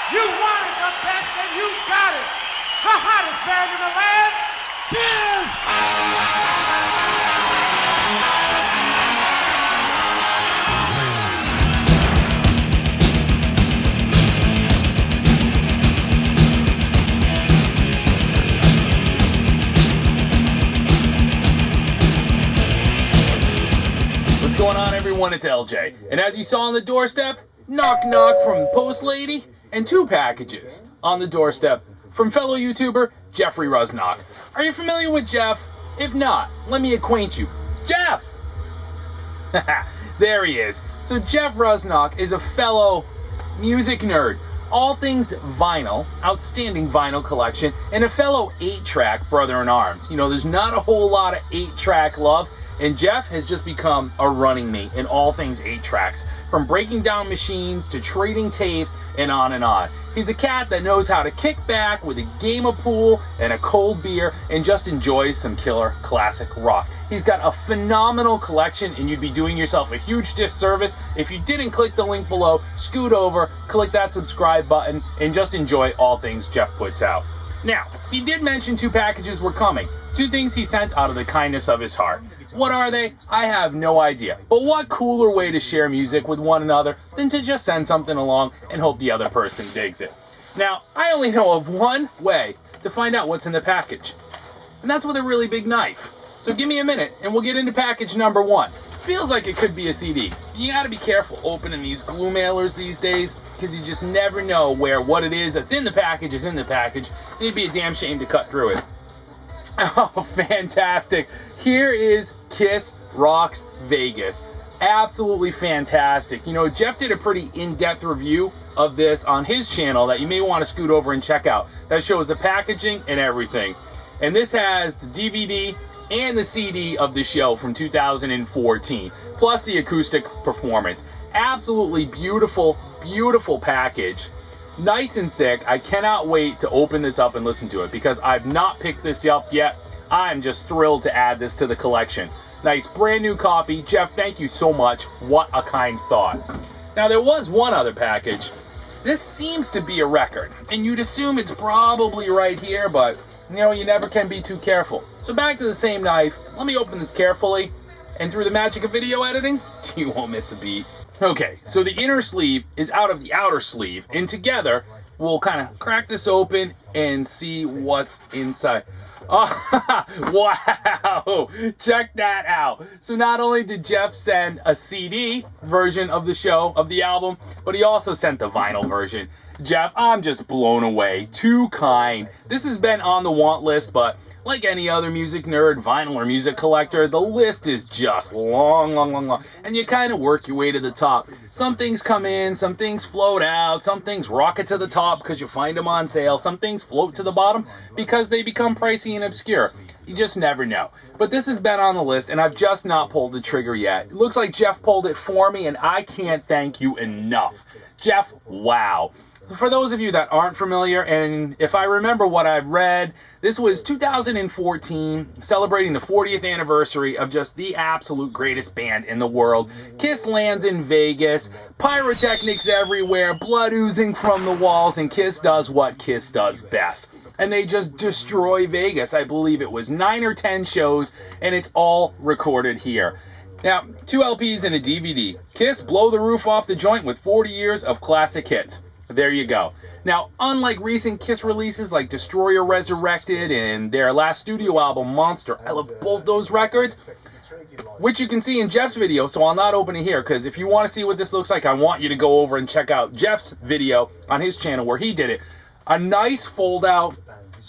You wanted the best and you got it. The hottest band in the land, What's going on, everyone? It's LJ. And as you saw on the doorstep, knock knock from Post Lady, and 2 packages on the doorstep from fellow YouTuber Jeffrey Rusnock. Are you familiar with Jeff? If not, let me acquaint you. Jeff! There he is. So Jeff Rusnock is a fellow music nerd. All things vinyl, outstanding vinyl collection, and a fellow 8-track brother in arms. You know, there's not a whole lot of 8-track love, and Jeff has just become a running mate in all things 8-tracks, from breaking down machines to trading tapes and on and on. He's a cat that knows how to kick back with a game of pool and a cold beer and just enjoys some killer classic rock. He's got a phenomenal collection, and you'd be doing yourself a huge disservice if you didn't click the link below, scoot over, click that subscribe button, and just enjoy all things Jeff puts out. Now, he did mention 2 packages were coming. 2 things he sent out of the kindness of his heart. What are they? I have no idea. But what cooler way to share music with one another than to just send something along and hope the other person digs it. Now, I only know of one way to find out what's in the package, and that's with a really big knife. So give me a minute and we'll get into package number 1. Feels like it could be a CD. You gotta be careful opening these glue mailers these days, because you just never know where what it is that's in the package is in the package. It'd be a damn shame to cut through it. Oh, fantastic. Here is Kiss Rocks Vegas. Absolutely fantastic. You know, Jeff did a pretty in-depth review of this on his channel that you may want to scoot over and check out. That shows the packaging and everything. And this has the DVD and the CD of the show from 2014, plus the acoustic performance. Absolutely beautiful, beautiful package. Nice and thick. I cannot wait to open this up and listen to it because I've not picked this up yet. I'm just thrilled to add this to the collection. Nice brand new copy. Jeff, thank you so much. What a kind thought. Now, there was one other package. This seems to be a record, and you'd assume it's probably right here, but you know, you never can be too careful. So back to the same knife. Let me open this carefully, and through the magic of video editing, you won't miss a beat. Okay, so the inner sleeve is out of the outer sleeve, and together we'll kind of crack this open and see what's inside. Oh, wow! Check that out. So not only did Jeff send a CD version of the show, of the album, but he also sent the vinyl version. Jeff, I'm just blown away. Too kind. This has been on the want list, but like any other music nerd, vinyl, or music collector, the list is just long, long, long, long. And you kind of work your way to the top. Some things come in, some things float out, some things rocket to the top because you find them on sale, some things float to the bottom because they become pricey and obscure. You just never know. But this has been on the list, and I've just not pulled the trigger yet. It looks like Jeff pulled it for me, and I can't thank you enough. Jeff, wow. For those of you that aren't familiar, and if I remember what I've read, this was 2014, celebrating the 40th anniversary of just the absolute greatest band in the world. Kiss lands in Vegas, pyrotechnics everywhere, blood oozing from the walls, and Kiss does what Kiss does best. And they just destroy Vegas. I believe it was 9 or 10 shows, and it's all recorded here. Now, 2 LPs and a DVD. Kiss blow the roof off the joint with 40 years of classic hits. There you go. Now, unlike recent Kiss releases like Destroyer Resurrected and their last studio album, Monster, I love both those records, which you can see in Jeff's video, so I'll not open it here, because if you want to see what this looks like, I want you to go over and check out Jeff's video on his channel where he did it. A nice fold-out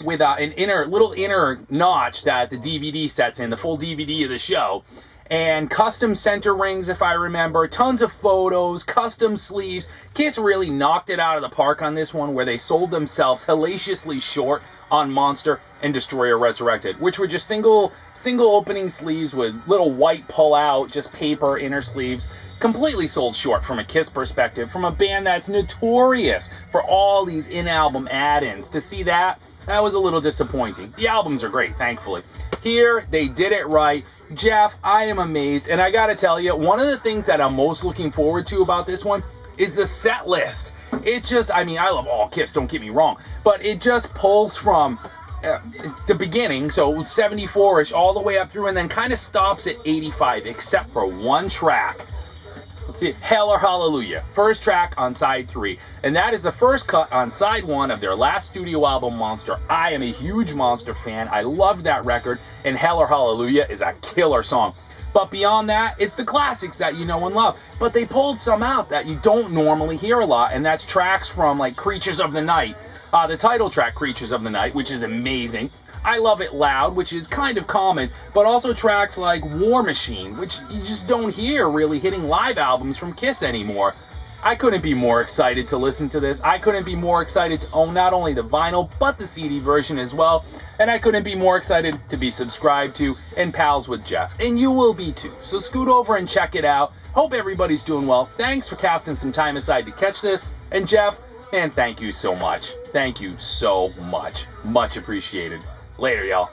with an little inner notch that the DVD sets in, the full DVD of the show. And custom center rings, if I remember, tons of photos, custom sleeves. Kiss really knocked it out of the park on this one, where they sold themselves hellaciously short on Monster and Destroyer Resurrected, which were just single opening sleeves with little white pull-out, just paper inner sleeves. Completely sold short from a Kiss perspective, from a band that's notorious for all these in-album add-ins. To see that was a little disappointing. The albums are great, thankfully. Here, they did it right. Jeff, I am amazed, and I gotta tell you, one of the things that I'm most looking forward to about this one is the set list. It just, I mean, I love all Kiss, don't get me wrong, but it just pulls from the beginning, so 74-ish, all the way up through, and then kind of stops at 85, except for one track. Let's see, Hell or Hallelujah, first track on side 3, and that is the first cut on side 1 of their last studio album, Monster. I am a huge Monster fan. I loved that record, and Hell or Hallelujah is a killer song. But beyond that, it's the classics that you know and love. But they pulled some out that you don't normally hear a lot, and that's tracks from like Creatures of the Night. The title track, Creatures of the Night, which is amazing. I Love It Loud, which is kind of common, but also tracks like War Machine, which you just don't hear really hitting live albums from Kiss anymore. I couldn't be more excited to listen to this. I couldn't be more excited to own not only the vinyl, but the CD version as well. And I couldn't be more excited to be subscribed to and pals with Jeff. And you will be too. So scoot over and check it out. Hope everybody's doing well. Thanks for casting some time aside to catch this. And Jeff, man, thank you so much. Thank you so much. Much appreciated. Later, y'all.